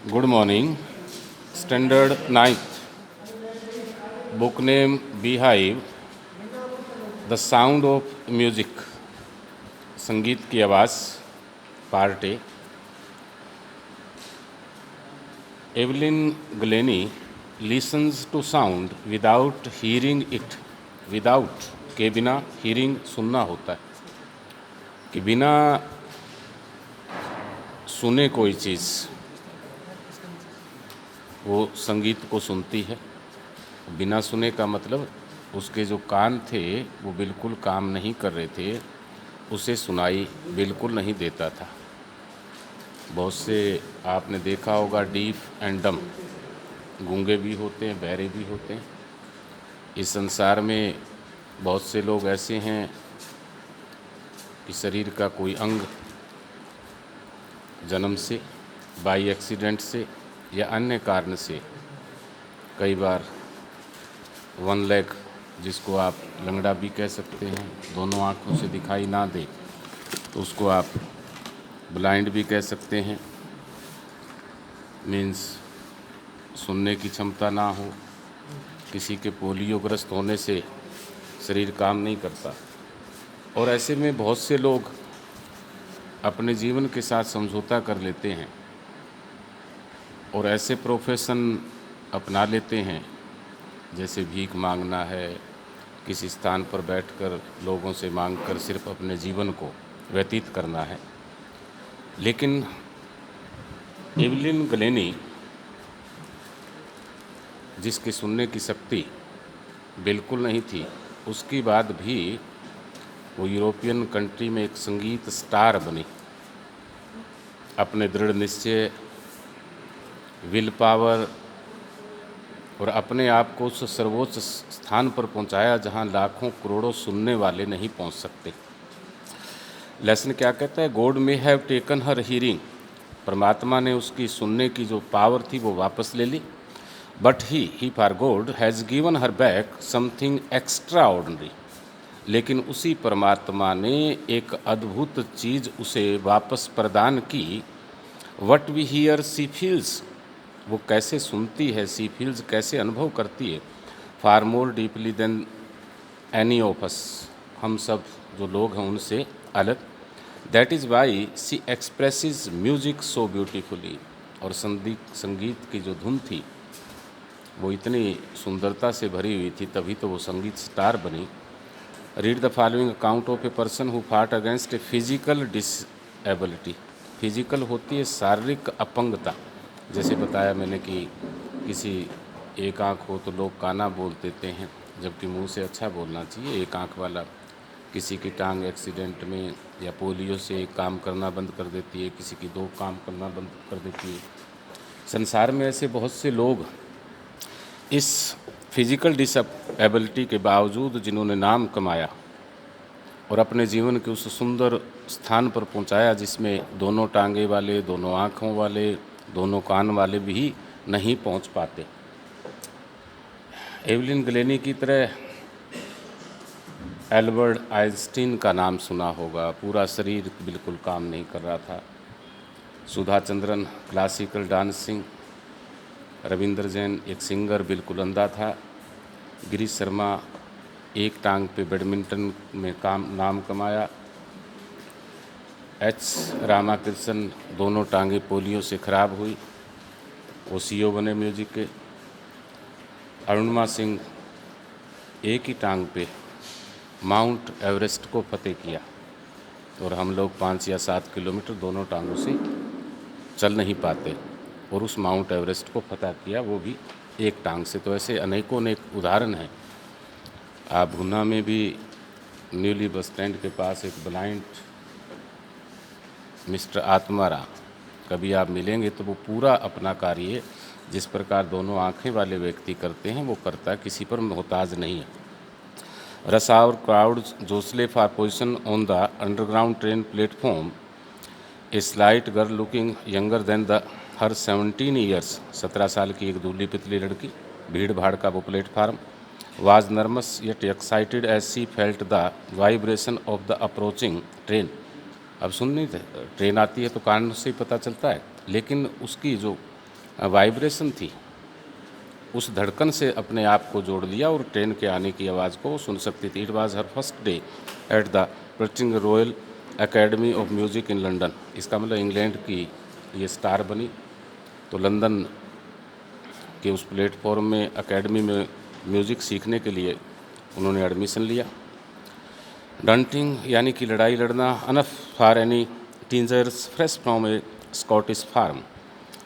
Good morning. Standard 9th. Book name Beehive. The Sound of Music. संगीत की आवाज़ part A. Evelyn Glenny listens to sound without hearing it. Without के बिना, hearing सुनना होता है कि बिना सुने कोई चीज़ वो संगीत को सुनती है. बिना सुने का मतलब उसके जो कान थे वो बिल्कुल काम नहीं कर रहे थे, उसे सुनाई बिल्कुल नहीं देता था. बहुत से आपने देखा होगा डीफ एंड डम, गूंगे भी होते हैं, बहरे भी होते हैं. इस संसार में बहुत से लोग ऐसे हैं कि शरीर का कोई अंग जन्म से, बाई एक्सीडेंट से या अन्य कारण से, कई बार वन लेग, जिसको आप लंगड़ा भी कह सकते हैं, दोनों आँखों से दिखाई ना दे तो उसको आप ब्लाइंड भी कह सकते हैं. मीन्स सुनने की क्षमता ना हो. किसी के पोलियोग्रस्त होने से शरीर काम नहीं करता. और ऐसे में बहुत से लोग अपने जीवन के साथ समझौता कर लेते हैं और ऐसे प्रोफेशन अपना लेते हैं जैसे भीख मांगना है, किसी स्थान पर बैठकर लोगों से मांगकर सिर्फ अपने जीवन को व्यतीत करना है. लेकिन एवलिन ग्लेनी, जिसकी सुनने की शक्ति बिल्कुल नहीं थी, उसकी बाद भी वो यूरोपियन कंट्री में एक संगीत स्टार बनी. अपने दृढ़ निश्चय, विल पावर और अपने आप को उस सर्वोच्च स्थान पर पहुंचाया जहां लाखों करोड़ों सुनने वाले नहीं पहुंच सकते. लेसन क्या कहता है? God may have taken her hearing. परमात्मा ने उसकी सुनने की जो पावर थी वो वापस ले ली. But he for God has given her back something extraordinary. लेकिन उसी परमात्मा ने एक अद्भुत चीज़ उसे वापस प्रदान की. What we hear she feels. वो कैसे सुनती है, सी फील्स कैसे अनुभव करती है, far more deeply than any of us. हम सब जो लोग हैं उनसे अलग. That is why she expresses music so beautifully. और संगीत की जो धुन थी वो इतनी सुंदरता से भरी हुई थी, तभी तो वो संगीत स्टार बनी. Read the following account of a person who fought against a physical disability. Physical होती है शारीरिक अपंगता. जैसे बताया मैंने कि किसी एक आँख हो तो लोग काना बोल देते हैं, जबकि मुंह से अच्छा बोलना चाहिए. एक आँख वाला, किसी की टांग एक्सीडेंट में या पोलियो से एक काम करना बंद कर देती है, किसी की दो काम करना बंद कर देती है. संसार में ऐसे बहुत से लोग इस फिजिकल डिसएबिलिटी के बावजूद जिन्होंने नाम कमाया और अपने जीवन के उस सुंदर स्थान पर पहुंचाया जिसमें दोनों टांगे वाले, दोनों आँखों वाले, दोनों कान वाले भी नहीं पहुंच पाते. एवलिन ग्लेनी की तरह एल्बर्ट आइंस्टीन का नाम सुना होगा. पूरा शरीर बिल्कुल काम नहीं कर रहा था. Sudha Chandran classical dancing. रविंद्र जैन एक सिंगर बिल्कुल अंधा था. गिरीश शर्मा एक टांग पे बैडमिंटन में नाम कमाया. एच रामाकृष्णन दोनों टांगे पोलियो से खराब हुई, वो सीईओ बने म्यूजिक के. अरुणिमा सिंह एक ही टांग पे माउंट एवरेस्ट को फतेह किया और हम लोग 5 या 7 किलोमीटर दोनों टांगों से चल नहीं पाते और उस माउंट एवरेस्ट को फतेह किया, वो भी एक टांग से. तो ऐसे अनेकों अनेक उदाहरण हैं. आप गुना में भी न्यूली बस स्टैंड के पास एक ब्लाइंड मिस्टर आत्माराम, कभी आप मिलेंगे तो वो पूरा अपना कार्य जिस प्रकार दोनों आँखें वाले व्यक्ति करते हैं वो करता, किसी पर मोहताज नहीं है. Rush hour crowd jostle for position on the underground train platform. A slight girl looking younger than the her 17 years. 17 साल की एक दूबली पतली लड़की, भीड़ भाड़ का वो platform. Was nervous yet excited as she felt the vibration of the approaching train. अब सुन नहीं, ट्रेन आती है तो कान से ही पता चलता है, लेकिन उसकी जो वाइब्रेशन थी, उस धड़कन से अपने आप को जोड़ लिया और ट्रेन के आने की आवाज़ को सुन सकती थी। It was her first day at the Princeton royal academy of music in London. इसका मतलब इंग्लैंड की ये स्टार बनी, तो लंदन के उस प्लेटफॉर्म में एकेडमी में म्यूज़िक सीखने के लिए उन्होंने एडमिशन लिया। डंटिंग यानी कि लड़ाई लड़ना, enough for any teenagers fresh from a Scottish farm,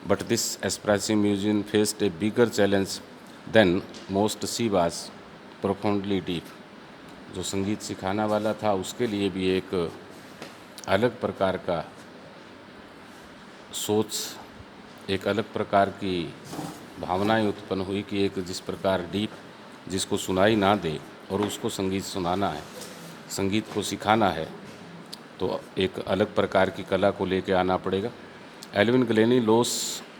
but this aspiring musician faced a bigger challenge than most. She was profoundly deep. जो संगीत सिखाना वाला था उसके लिए भी एक अलग प्रकार का सोच, एक अलग प्रकार की भावनाएं उत्पन्न हुई कि एक जिस प्रकार डीप, जिसको सुनाई ना दे और उसको संगीत सुनाना है, संगीत को सिखाना है, तो एक अलग प्रकार की कला को लेके आना पड़ेगा। Evelyn Glennie loss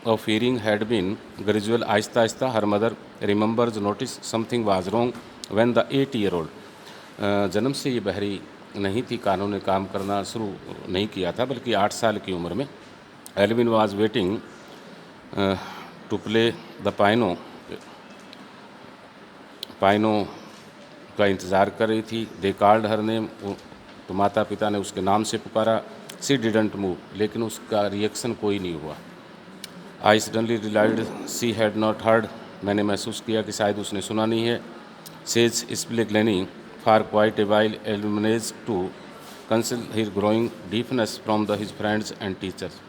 of hearing had been gradual, आहिस्ता आहिस्ता her mother remembers notice something was wrong when the 8-year-old, जन्म से ये बहरी नहीं थी, कानों ने काम करना शुरू नहीं किया था, बल्कि 8 साल की उम्र में Evelyn was waiting to play the piano का इंतज़ार कर रही थी। दे कॉल्ड हर नेम, तो माता पिता ने उसके नाम से पुकारा। शी डिडंट मूव, लेकिन उसका रिएक्शन कोई नहीं हुआ। I suddenly realised she had not heard, मैंने महसूस किया कि शायद उसने सुना नहीं है। Says split Glennie for quite a while एल्यूमिनेज to conceal his growing deepness from the his friends and teachers.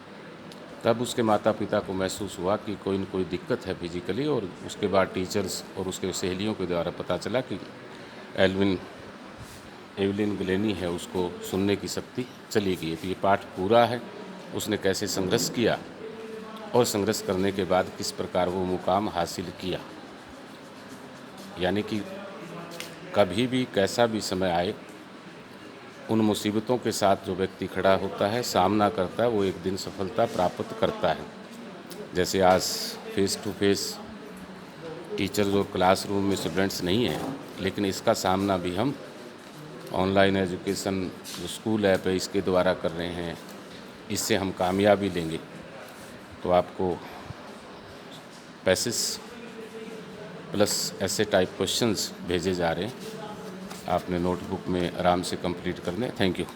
तब उसके माता पिता को महसूस हुआ कि कोई न कोई दिक्कत है फिजिकली, और उसके बाद टीचर्स और उसके सहेलियों के द्वारा पता चला कि एवलिन ग्लेनी है, उसको सुनने की शक्ति चली गई। तो ये पाठ पूरा है, उसने कैसे संघर्ष किया और संघर्ष करने के बाद किस प्रकार वो मुकाम हासिल किया। यानी कि कभी भी कैसा भी समय आए, उन मुसीबतों के साथ जो व्यक्ति खड़ा होता है, सामना करता है, वो एक दिन सफलता प्राप्त करता है। जैसे आज फेस टू फेस टीचर और क्लासरूम में स्टूडेंट्स नहीं हैं, लेकिन इसका सामना भी हम ऑनलाइन एजुकेशन जो स्कूल ऐप है इसके द्वारा कर रहे हैं, इससे हम कामयाबी लेंगे। तो आपको पैसेज प्लस ऐसे टाइप क्वेश्चंस भेजे जा रहे हैं, आपने नोटबुक में आराम से कंप्लीट करने। Thank you.